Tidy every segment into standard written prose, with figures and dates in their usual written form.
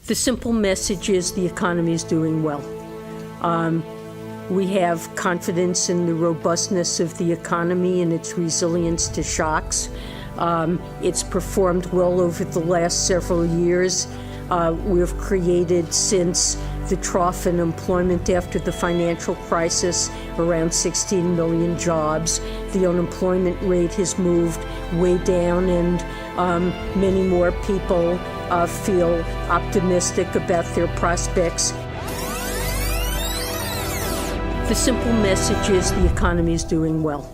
The simple message is the economy is doing well. We have confidence in the robustness of the economy and its resilience to shocks. It's performed well over the last several years. We've created, since the trough in employment after the financial crisis, around 16 million jobs. The unemployment rate has moved way down, and many more people feel optimistic about their prospects. The simple message is the economy is doing well.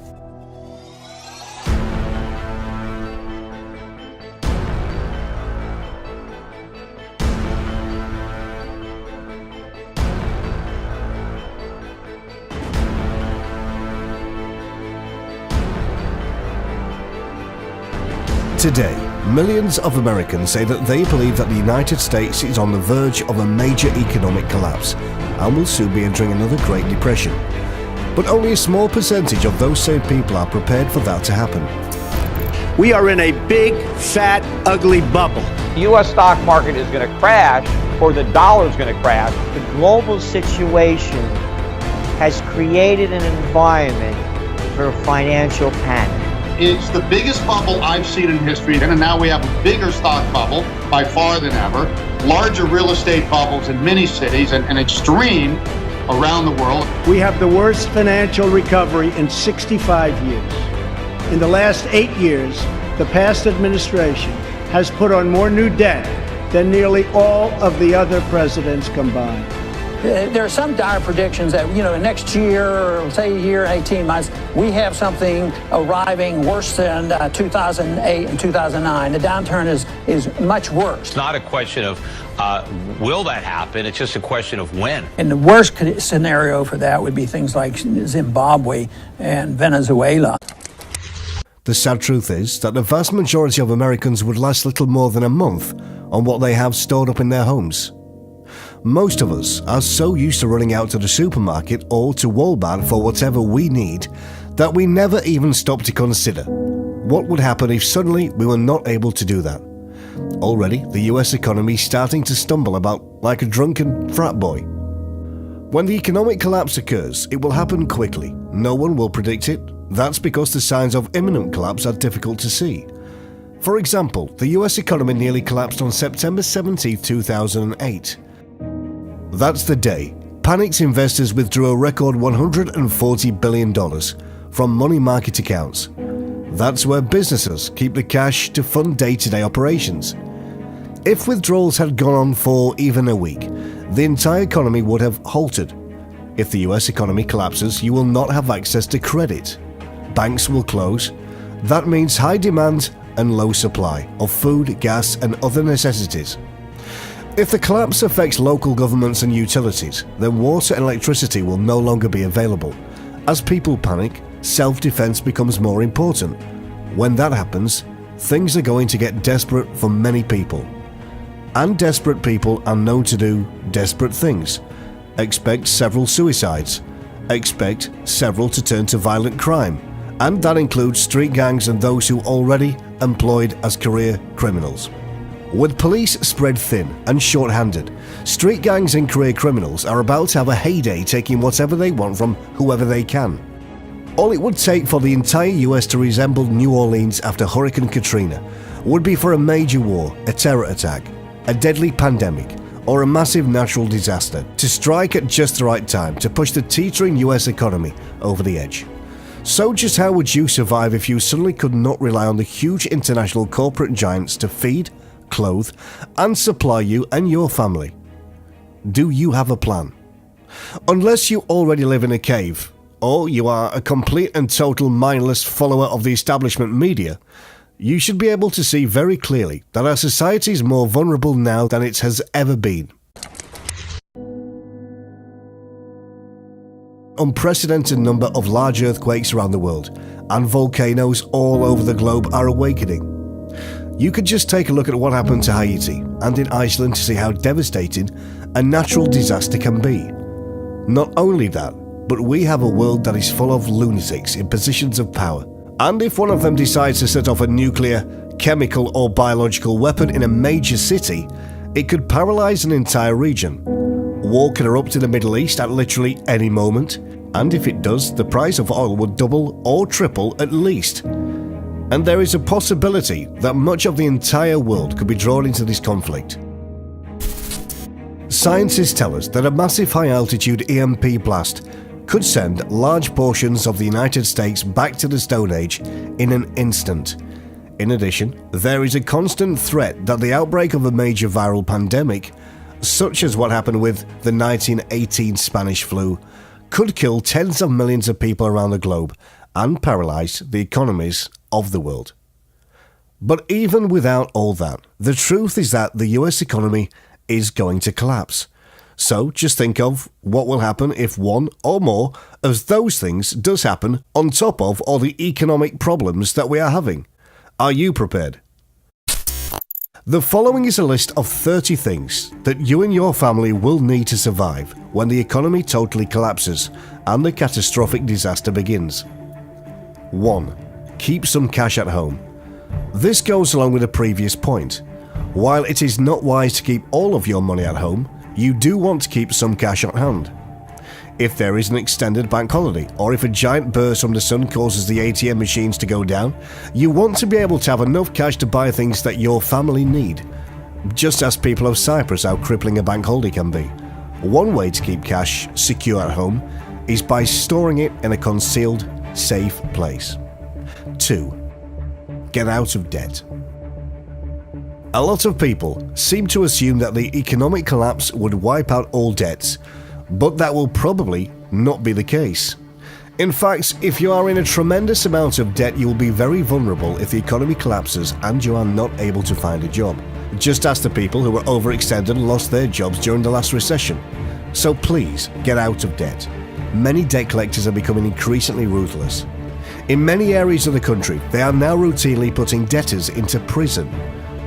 Today, millions of Americans say that they believe that the United States is on the verge of a major economic collapse and will soon be entering another Great Depression. But only a small percentage of those same people are prepared for that to happen. We are in a big, fat, ugly bubble. The U.S. stock market is going to crash, or the dollar is going to crash. The global situation has created an environment for financial panic. It's the biggest bubble I've seen in history, and now we have a bigger stock bubble by far than ever, larger real estate bubbles in many cities, and an extreme around the world. We have the worst financial recovery in 65 years. In the last 8 years, the past administration has put on more new debt than nearly all of the other presidents combined. There are some dire predictions that, next year, or say a year, 18 months, we have something arriving worse than 2008 and 2009. The downturn is much worse. It's not a question of will that happen, it's just a question of when. And the worst scenario for that would be things like Zimbabwe and Venezuela. The sad truth is that the vast majority of Americans would last little more than a month on what they have stored up in their homes. Most of us are so used to running out to the supermarket or to Walmart for whatever we need that we never even stop to consider what would happen if suddenly we were not able to do that. Already, the US economy is starting to stumble about like a drunken frat boy. When the economic collapse occurs, it will happen quickly. No one will predict it. That's because the signs of imminent collapse are difficult to see. For example, the US economy nearly collapsed on September 17, 2008. That's the day panicked investors withdrew a record $140 billion from money market accounts. That's where businesses keep the cash to fund day-to-day operations. If withdrawals had gone on for even a week, the entire economy would have halted. If the US economy collapses, you will not have access to credit. Banks will close. That means high demand and low supply of food, gas, and other necessities. If the collapse affects local governments and utilities, then water and electricity will no longer be available. As people panic, self-defense becomes more important. When that happens, things are going to get desperate for many people. And desperate people are known to do desperate things. Expect several suicides. Expect several to turn to violent crime. And that includes street gangs and those who are already employed as career criminals. With police spread thin and short-handed, street gangs and career criminals are about to have a heyday taking whatever they want from whoever they can. All it would take for the entire US to resemble New Orleans after Hurricane Katrina would be for a major war, a terror attack, a deadly pandemic, or a massive natural disaster to strike at just the right time to push the teetering US economy over the edge. So just how would you survive if you suddenly could not rely on the huge international corporate giants to feed, clothe, and supply you and your family? Do you have a plan? Unless you already live in a cave, or you are a complete and total mindless follower of the establishment media, you should be able to see very clearly that our society is more vulnerable now than it has ever been. Unprecedented number of large earthquakes around the world, and volcanoes all over the globe are awakening. You could just take a look at what happened to Haiti and in Iceland to see how devastating a natural disaster can be. Not only that, but we have a world that is full of lunatics in positions of power. And if one of them decides to set off a nuclear, chemical or biological weapon in a major city, It could paralyze an entire region. War could erupt in the Middle East at literally any moment, and if it does, the price of oil would double or triple at least. And there is a possibility that much of the entire world could be drawn into this conflict. Scientists tell us that a massive high-altitude EMP blast could send large portions of the United States back to the Stone Age in an instant. In addition, there is a constant threat that the outbreak of a major viral pandemic, such as what happened with the 1918 Spanish flu, could kill tens of millions of people around the globe and paralyze the economies of the world. But even without all that, the truth is that the US economy is going to collapse. So just think of what will happen if one or more of those things does happen on top of all the economic problems that we are having. Are you prepared? The following is a list of 30 things that you and your family will need to survive when the economy totally collapses and the catastrophic disaster begins. 1. Keep some cash at home. This goes along with the previous point. While it is not wise to keep all of your money at home, you do want to keep some cash at hand. If there is an extended bank holiday, or if a giant burst from the sun causes the ATM machines to go down, you want to be able to have enough cash to buy things that your family need. Just ask people of Cyprus how crippling a bank holiday can be. One way to keep cash secure at home is by storing it in a concealed, safe place. 2. Get out of debt. A lot of people seem to assume that the economic collapse would wipe out all debts, but that will probably not be the case. In fact, if you are in a tremendous amount of debt, you will be very vulnerable if the economy collapses and you are not able to find a job. Just ask the people who were overextended and lost their jobs during the last recession. So please, get out of debt. Many debt collectors are becoming increasingly ruthless. In many areas of the country, they are now routinely putting debtors into prison.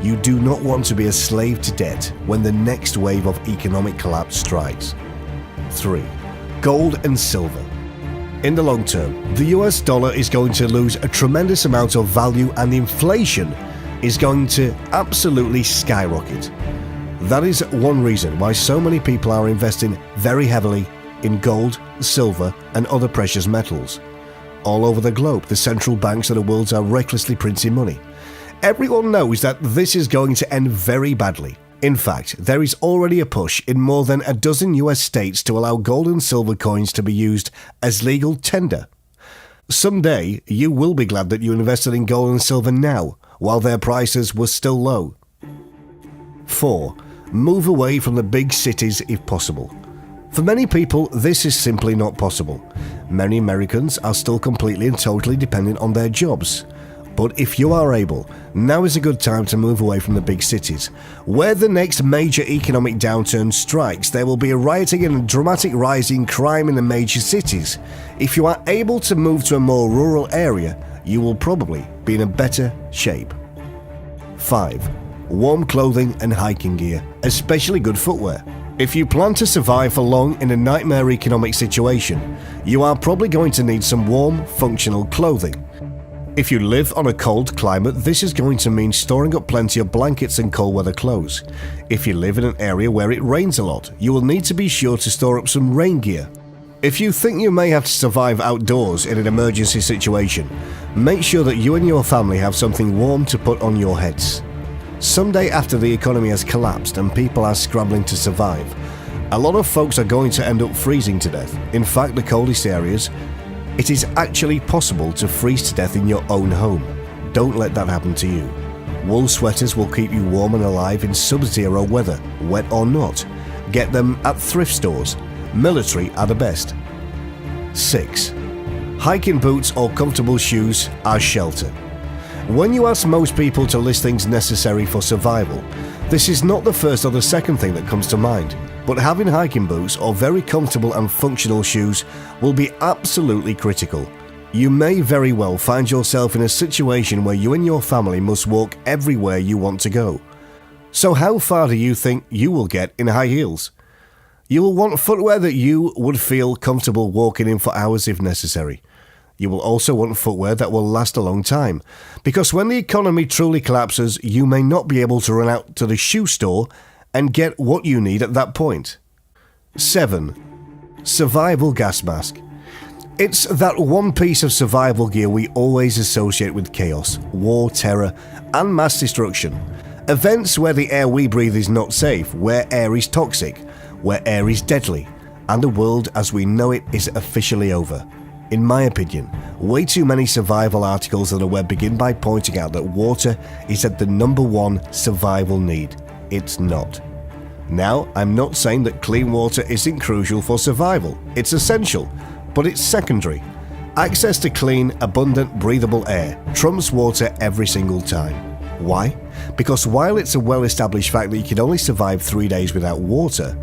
You do not want to be a slave to debt when the next wave of economic collapse strikes. 3. Gold and silver. In the long term, the US dollar is going to lose a tremendous amount of value and inflation is going to absolutely skyrocket. That is one reason why so many people are investing very heavily in gold, silver, and other precious metals. All over the globe, the central banks of the world are recklessly printing money. Everyone knows that this is going to end very badly. In fact, there is already a push in more than a dozen US states to allow gold and silver coins to be used as legal tender. Someday, you will be glad that you invested in gold and silver now, while their prices were still low. 4. Move away from the big cities if possible. For many people, this is simply not possible. Many Americans are still completely and totally dependent on their jobs. But if you are able, now is a good time to move away from the big cities. Where the next major economic downturn strikes, there will be a rioting and a dramatic rise in crime in the major cities. If you are able to move to a more rural area, you will probably be in a better shape. 5. Warm clothing and hiking gear, especially good footwear. If you plan to survive for long in a nightmare economic situation, you are probably going to need some warm, functional clothing. If you live on a cold climate, this is going to mean storing up plenty of blankets and cold weather clothes. If you live in an area where it rains a lot, you will need to be sure to store up some rain gear. If you think you may have to survive outdoors in an emergency situation, make sure that you and your family have something warm to put on your heads. Someday after the economy has collapsed and people are scrambling to survive, a lot of folks are going to end up freezing to death. In fact, the coldest areas, it is actually possible to freeze to death in your own home. Don't let that happen to you. Wool sweaters will keep you warm and alive in sub-zero weather, wet or not. Get them at thrift stores. Military are the best. 6. Hiking boots or comfortable shoes as shelter. When you ask most people to list things necessary for survival, this is not the first or the second thing that comes to mind. But having hiking boots or very comfortable and functional shoes will be absolutely critical. You may very well find yourself in a situation where you and your family must walk everywhere you want to go. So how far do you think you will get in high heels? You will want footwear that you would feel comfortable walking in for hours if necessary. You will also want footwear that will last a long time, because when the economy truly collapses, you may not be able to run out to the shoe store and get what you need at that point. 7. Survival gas mask. It's that one piece of survival gear we always associate with chaos, war, terror, and mass destruction. Events where the air we breathe is not safe, where air is toxic, where air is deadly, and the world as we know it is officially over. In my opinion, way too many survival articles on the web begin by pointing out that water is at the #1 survival need. It's not. Now, I'm not saying that clean water isn't crucial for survival. It's essential, but it's secondary. Access to clean, abundant, breathable air trumps water every single time. Why? Because while it's a well-established fact that you can only survive 3 days without water,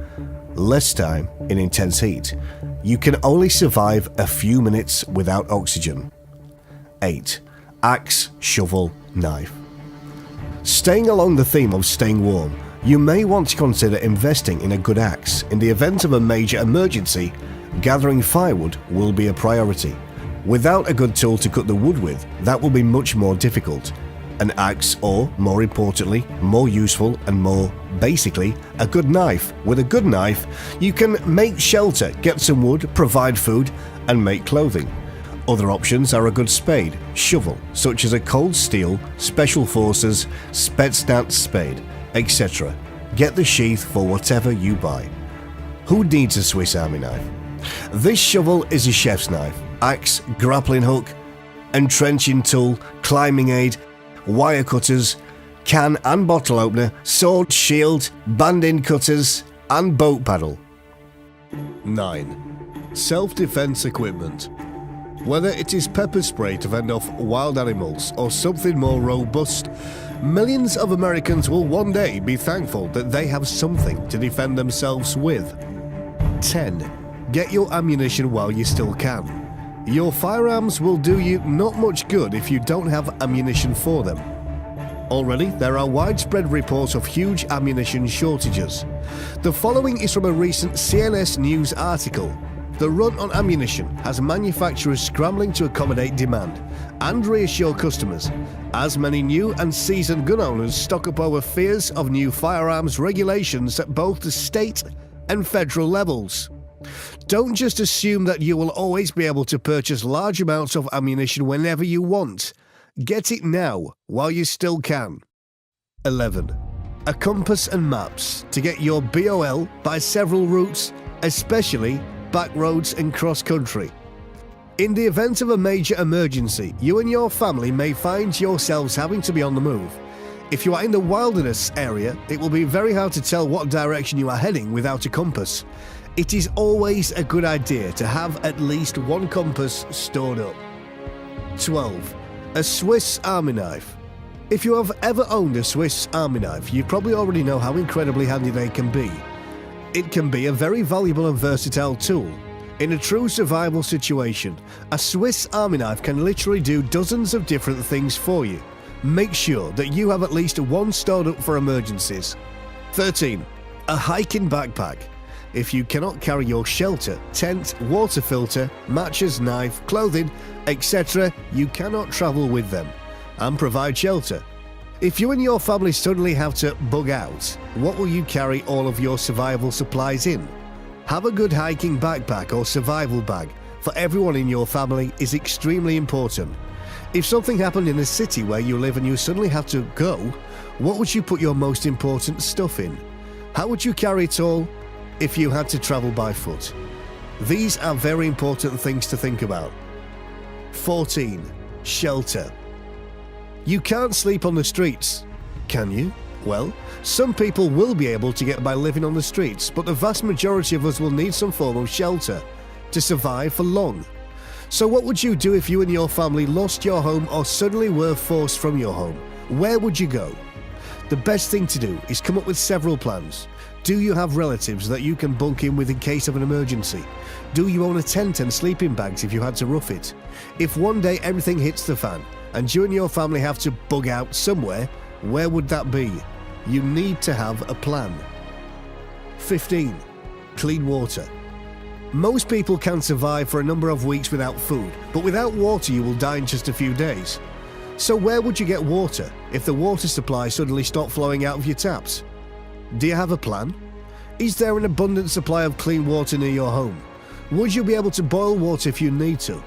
less time in intense heat, you can only survive a few minutes without oxygen. 8. Axe, shovel, knife. Staying along the theme of staying warm, you may want to consider investing in a good axe. In the event of a major emergency, gathering firewood will be a priority. Without a good tool to cut the wood with, that will be much more difficult. An axe, or more importantly, more useful and more basically, a good knife. With a good knife, you can make shelter, get some wood, provide food, and make clothing. Other options are a good spade, shovel, such as a Cold Steel, Special Forces, Spetsnaz spade, etc. Get the sheath for whatever you buy. Who needs a Swiss Army knife? This shovel is a chef's knife, axe, grappling hook, entrenching tool, climbing aid, wire cutters, can and bottle opener, sword, shield, band-in cutters, and boat paddle. 9. Self-defense equipment. Whether it is pepper spray to fend off wild animals or something more robust, millions of Americans will one day be thankful that they have something to defend themselves with. 10. Get your ammunition while you still can. Your firearms will do you not much good if you don't have ammunition for them. Already, there are widespread reports of huge ammunition shortages. The following is from a recent CNS News article. The run on ammunition has manufacturers scrambling to accommodate demand and reassure customers, as many new and seasoned gun owners stock up over fears of new firearms regulations at both the state and federal levels. Don't just assume that you will always be able to purchase large amounts of ammunition whenever you want. Get it now, while you still can. 11. A compass and maps to get your BOL by several routes, especially back roads and cross-country. In the event of a major emergency, you and your family may find yourselves having to be on the move. If you are in the wilderness area, it will be very hard to tell what direction you are heading without a compass. It is always a good idea to have at least one compass stored up. 12. A Swiss Army knife. If you have ever owned a Swiss Army knife, you probably already know how incredibly handy they can be. It can be a very valuable and versatile tool. In a true survival situation, a Swiss Army knife can literally do dozens of different things for you. Make sure that you have at least one stored up for emergencies. 13. A hiking backpack. If you cannot carry your shelter, tent, water filter, matches, knife, clothing, etc., you cannot travel with them and provide shelter. If you and your family suddenly have to bug out, what will you carry all of your survival supplies in? Have a good hiking backpack or survival bag for everyone in your family is extremely important. If something happened in the city where you live and you suddenly have to go, what would you put your most important stuff in? How would you carry it all if you had to travel by foot? These are very important things to think about. 14. Shelter. You can't sleep on the streets, can you? Well, some people will be able to get by living on the streets, but the vast majority of us will need some form of shelter to survive for long. So what would you do if you and your family lost your home or suddenly were forced from your home? Where would you go? The best thing to do is come up with several plans. Do you have relatives that you can bunk in with in case of an emergency? Do you own a tent and sleeping bags if you had to rough it? If one day everything hits the fan and you and your family have to bug out somewhere, where would that be? You need to have a plan. 15. Clean water. Most people can survive for a number of weeks without food, but without water you will die in just a few days. So where would you get water if the water supply suddenly stopped flowing out of your taps? Do you have a plan? Is there an abundant supply of clean water near your home? Would you be able to boil water if you need to?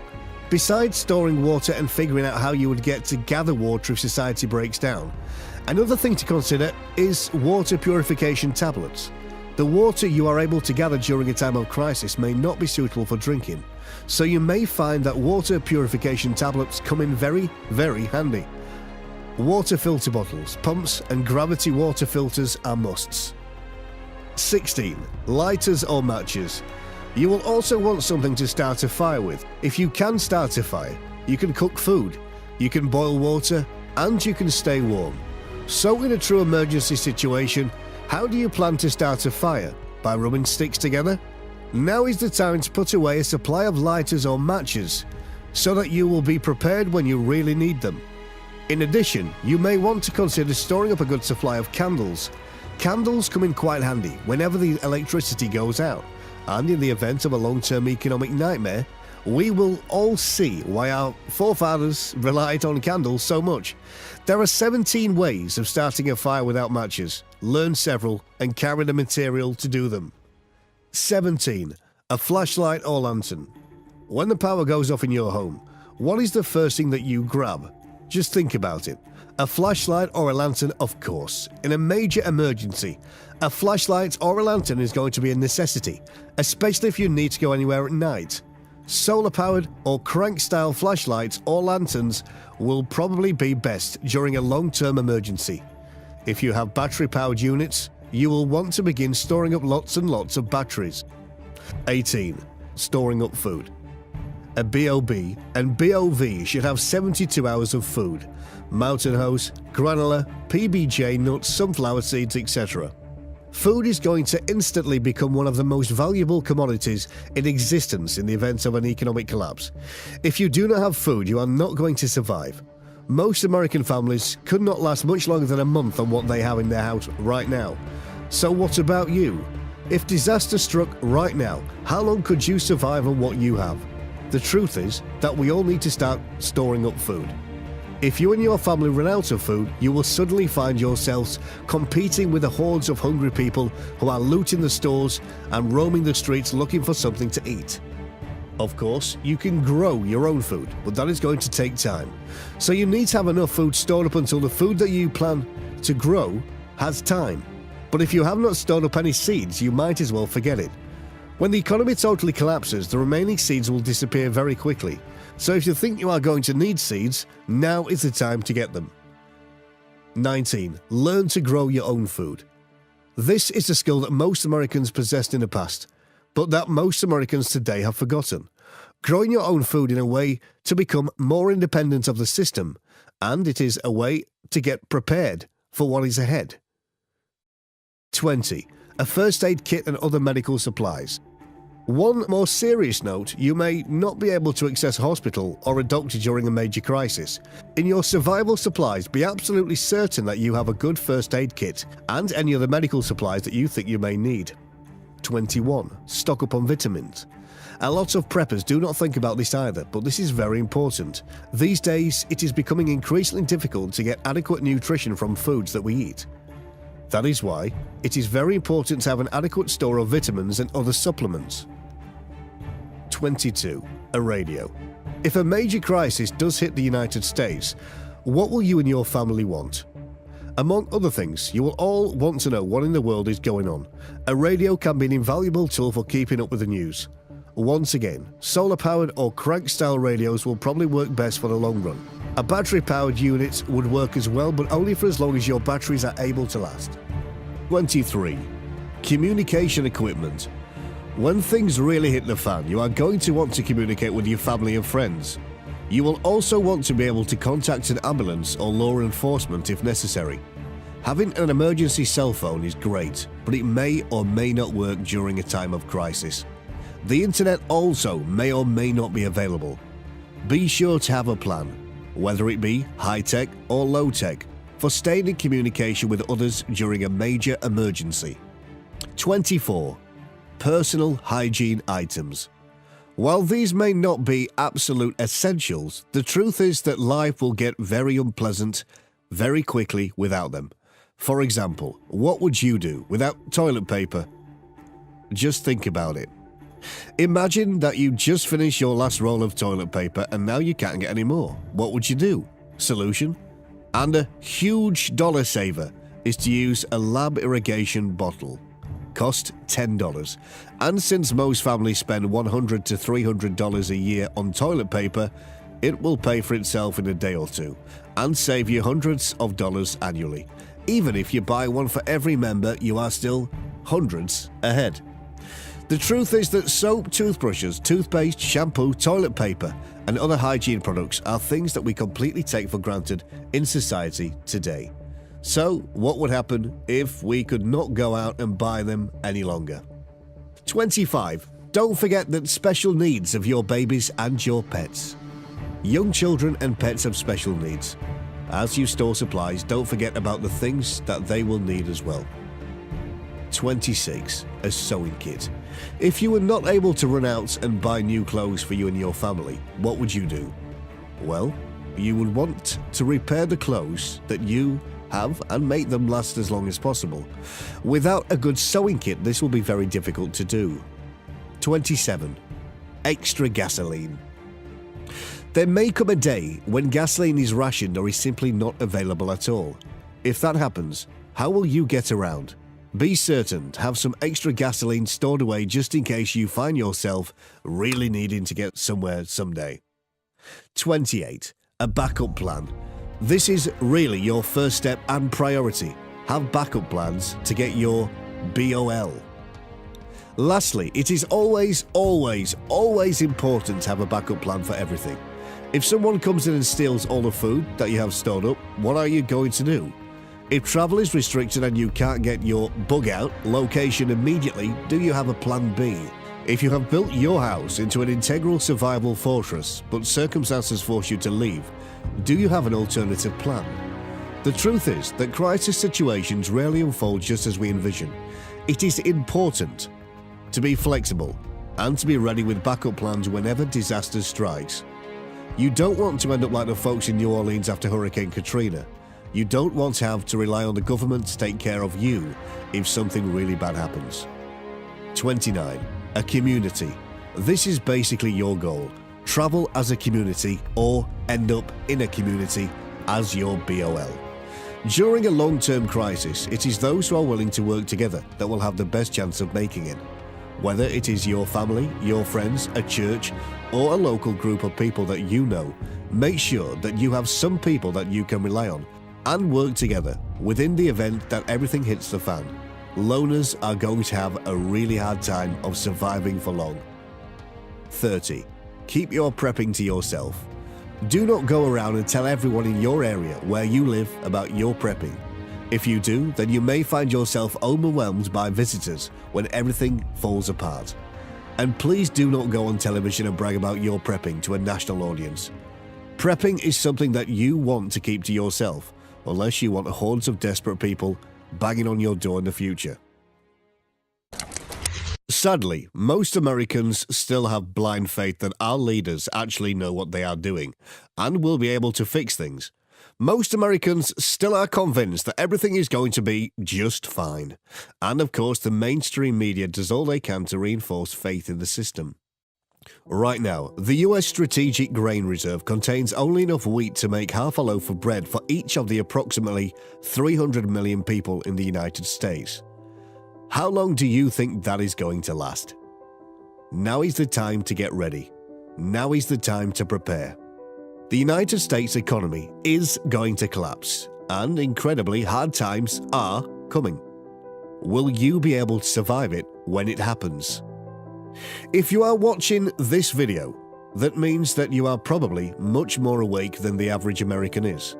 Besides storing water and figuring out how you would get to gather water if society breaks down, another thing to consider is water purification tablets. The water you are able to gather during a time of crisis may not be suitable for drinking, so you may find that water purification tablets come in very, very handy. Water filter bottles, pumps, and gravity water filters are musts. 16. Lighters or matches. You will also want something to start a fire with. If you can start a fire, you can cook food, you can boil water, and you can stay warm. So in a true emergency situation, how do you plan to start a fire? By rubbing sticks together? Now is the time to put away a supply of lighters or matches, so that you will be prepared when you really need them. In addition, you may want to consider storing up a good supply of candles. Candles come in quite handy whenever the electricity goes out, and in the event of a long-term economic nightmare, we will all see why our forefathers relied on candles so much. There are 17 ways of starting a fire without matches. Learn several and carry the material to do them. 17. A flashlight or lantern. When the power goes off in your home, what is the first thing that you grab? Just think about it. A flashlight or a lantern, of course. In a major emergency, a flashlight or a lantern is going to be a necessity, especially if you need to go anywhere at night. Solar-powered or crank-style flashlights or lanterns will probably be best during a long-term emergency. If you have battery-powered units, you will want to begin storing up lots and lots of batteries. 18. Storing up food. A BOB and BOV should have 72 hours of food. Mountain hose, granola, PBJ nuts, sunflower seeds, etc. Food is going to instantly become one of the most valuable commodities in existence in the event of an economic collapse. If you do not have food, you are not going to survive. Most American families could not last much longer than a month on what they have in their house right now. So what about you? If disaster struck right now, how long could you survive on what you have? The truth is that we all need to start storing up food. If you and your family run out of food, you will suddenly find yourselves competing with the hordes of hungry people who are looting the stores and roaming the streets looking for something to eat. Of course, you can grow your own food, but that is going to take time. So you need to have enough food stored up until the food that you plan to grow has time. But if you have not stored up any seeds, you might as well forget it. When the economy totally collapses, the remaining seeds will disappear very quickly. So if you think you are going to need seeds, now is the time to get them. 19. Learn to grow your own food. This is a skill that most Americans possessed in the past, but that most Americans today have forgotten. Growing your own food in a way to become more independent of the system, and it is a way to get prepared for what is ahead. 20. A first aid kit and other medical supplies. One more serious note, you may not be able to access a hospital or a doctor during a major crisis. In your survival supplies, be absolutely certain that you have a good first aid kit and any other medical supplies that you think you may need. 21. Stock up on vitamins. A lot of preppers do not think about this either, but this is very important. These days, it is becoming increasingly difficult to get adequate nutrition from foods that we eat. That is why it is very important to have an adequate store of vitamins and other supplements. 22. A radio. If a major crisis does hit the United States, what will you and your family want? Among other things, you will all want to know what in the world is going on. A radio can be an invaluable tool for keeping up with the news. Once again, solar-powered or crank-style radios will probably work best for the long run. A battery-powered unit would work as well, but only for as long as your batteries are able to last. 23. Communication equipment. When things really hit the fan, you are going to want to communicate with your family and friends. You will also want to be able to contact an ambulance or law enforcement if necessary. Having an emergency cell phone is great, but it may or may not work during a time of crisis. The internet also may or may not be available. Be sure to have a plan, whether it be high-tech or low-tech, for staying in communication with others during a major emergency. 24. Personal hygiene items. While these may not be absolute essentials, the truth is that life will get very unpleasant very quickly without them. For example, what would you do without toilet paper? Just think about it. Imagine that you just finished your last roll of toilet paper and now you can't get any more. What would you do? Solution? And a huge dollar saver is to use a lab irrigation bottle. Cost $10. And since most families spend $100 to $300 a year on toilet paper, it will pay for itself in a day or two and save you hundreds of dollars annually. Even if you buy one for every member, you are still hundreds ahead. The truth is that soap, toothbrushes, toothpaste, shampoo, toilet paper, and other hygiene products are things that we completely take for granted in society today. So, what would happen if we could not go out and buy them any longer? 25. Don't forget the special needs of your babies and your pets. Young children and pets have special needs. As you store supplies, don't forget about the things that they will need as well. 26. A sewing kit. If you were not able to run out and buy new clothes for you and your family, what would you do? Well, you would want to repair the clothes that you have and make them last as long as possible. Without a good sewing kit, this will be very difficult to do. 27. Extra gasoline. There may come a day when gasoline is rationed or is simply not available at all. If that happens, how will you get around? Be certain to have some extra gasoline stored away just in case you find yourself really needing to get somewhere someday. 28. A backup plan. This is really your first step and priority. Have backup plans to get your BOL. Lastly, it is always important to have a backup plan for everything. If someone comes in and steals all the food that you have stored up, what are you going to do? If travel is restricted and you can't get your bug out location immediately, do you have a plan B? If you have built your house into an integral survival fortress, but circumstances force you to leave, do you have an alternative plan? The truth is that crisis situations rarely unfold just as we envision. It is important to be flexible and to be ready with backup plans whenever disaster strikes. You don't want to end up like the folks in New Orleans after Hurricane Katrina. You don't want to have to rely on the government to take care of you if something really bad happens. 29. A community. This is basically your goal. Travel as a community or end up in a community as your BOL. During a long-term crisis, it is those who are willing to work together that will have the best chance of making it. Whether it is your family, your friends, a church, or a local group of people that you know, make sure that you have some people that you can rely on and work together within the event that everything hits the fan. Loners are going to have a really hard time of surviving for long. 30. Keep your prepping to yourself. Do not go around and tell everyone in your area where you live about your prepping. If you do, then you may find yourself overwhelmed by visitors when everything falls apart. And please do not go on television and brag about your prepping to a national audience. Prepping is something that you want to keep to yourself, unless you want hordes of desperate people banging on your door in the future. Sadly, most Americans still have blind faith that our leaders actually know what they are doing and will be able to fix things. Most Americans still are convinced that everything is going to be just fine. And of course, the mainstream media does all they can to reinforce faith in the system. Right now, the US Strategic Grain Reserve contains only enough wheat to make half a loaf of bread for each of the approximately 300 million people in the United States. How long do you think that is going to last? Now is the time to get ready. Now is the time to prepare. The United States economy is going to collapse, and incredibly hard times are coming. Will you be able to survive it when it happens? If you are watching this video, that means that you are probably much more awake than the average American is.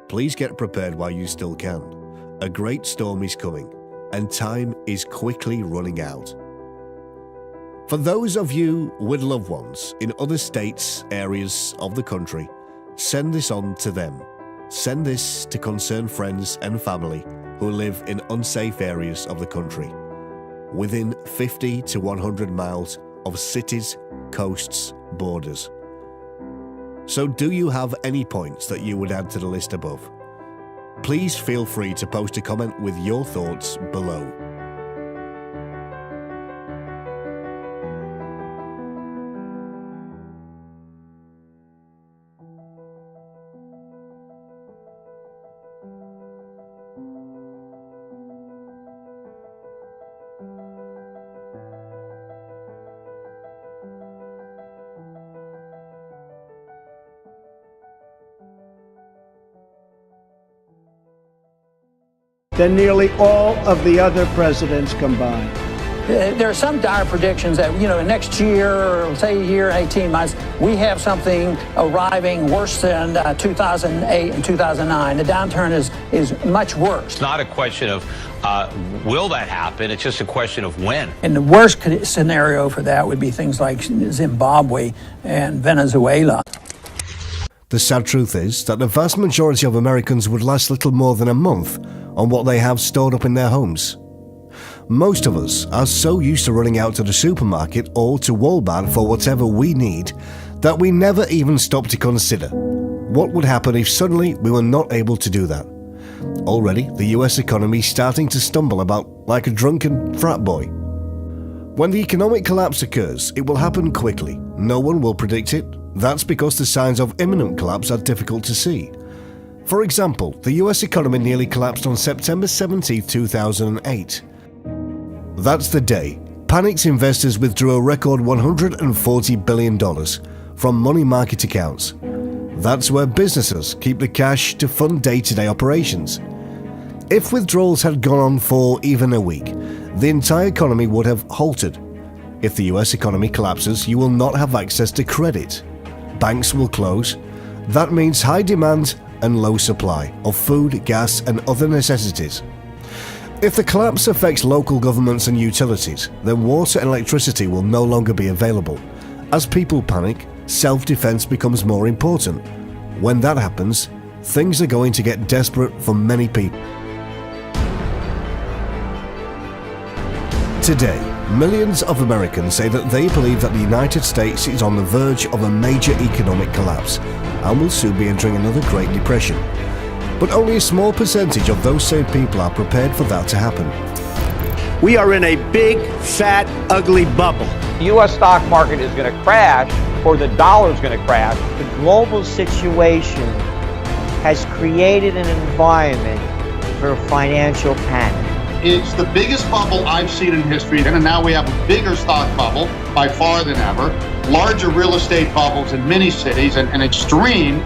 Please get prepared while you still can. A great storm is coming, and time is quickly running out. For those of you with loved ones in other states, areas of the country, send this on to them. Send this to concerned friends and family who live in unsafe areas of the country, within 50 to 100 miles of cities, coasts, borders. So do you have any points that you would add to the list above? Please feel free to post a comment with your thoughts below. Than nearly all of the other presidents combined. There are some dire predictions that, in next year, or say a year, 18 months, we have something arriving worse than 2008 and 2009. The downturn is much worse. It's not a question of will that happen, it's just a question of when. And the worst scenario for that would be things like Zimbabwe and Venezuela. The sad truth is that the vast majority of Americans would last little more than a month on what they have stored up in their homes. Most of us are so used to running out to the supermarket or to Walmart for whatever we need that we never even stop to consider what would happen if suddenly we were not able to do that. Already, the US economy is starting to stumble about like a drunken frat boy. When the economic collapse occurs, it will happen quickly. No one will predict it. That's because the signs of imminent collapse are difficult to see. For example, the US economy nearly collapsed on September 17, 2008. That's the day panicked investors withdrew a record $140 billion from money market accounts. That's where businesses keep the cash to fund day-to-day operations. If withdrawals had gone on for even a week, the entire economy would have halted. If the US economy collapses, you will not have access to credit. Banks will close. That means high demand and low supply of food, gas, and other necessities. If the collapse affects local governments and utilities, then water and electricity will no longer be available. As people panic, self-defense becomes more important. When that happens, things are going to get desperate for many people. Today, millions of Americans say that they believe that the United States is on the verge of a major economic collapse and will soon be entering another Great Depression. But only a small percentage of those same people are prepared for that to happen. We are in a big, fat, ugly bubble. The U.S. stock market is going to crash, or the dollar is going to crash. The global situation has created an environment for financial panic. It's the biggest bubble I've seen in history, and now we have a bigger stock bubble by far than ever, larger real estate bubbles in many cities, and extreme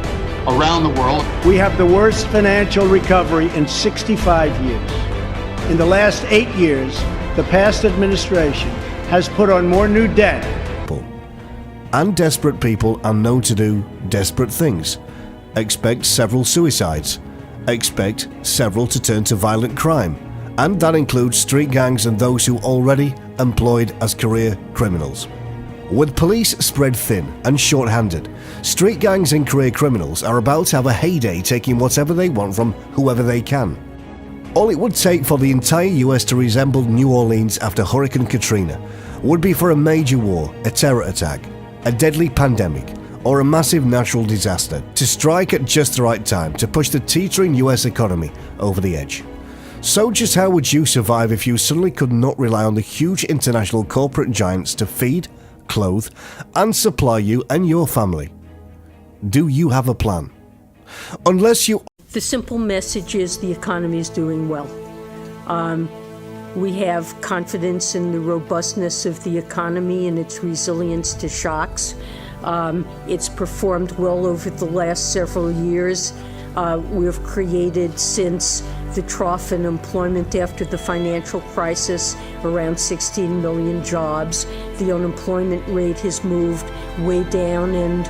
around the world. We have the worst financial recovery in 65 years. In the last 8 years, the past administration has put on more new debt. And desperate people are known to do desperate things. Expect several suicides. Expect several to turn to violent crime. And that includes street gangs and those who are already employed as career criminals. With police spread thin and short-handed, street gangs and career criminals are about to have a heyday taking whatever they want from whoever they can. All it would take for the entire US to resemble New Orleans after Hurricane Katrina would be for a major war, a terror attack, a deadly pandemic, or a massive natural disaster to strike at just the right time to push the teetering US economy over the edge. So just how would you survive if you suddenly could not rely on the huge international corporate giants to feed, clothe, and supply you and your family? Do you have a plan? Unless you... The simple message is the economy is doing well. We have confidence in the robustness of the economy and its resilience to shocks. It's performed well over the last several years. We've created, since the trough in employment after the financial crisis, around 16 million jobs. The unemployment rate has moved way down, and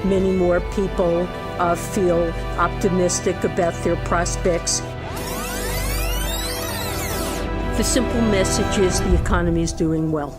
many more people feel optimistic about their prospects. The simple message is the economy is doing well.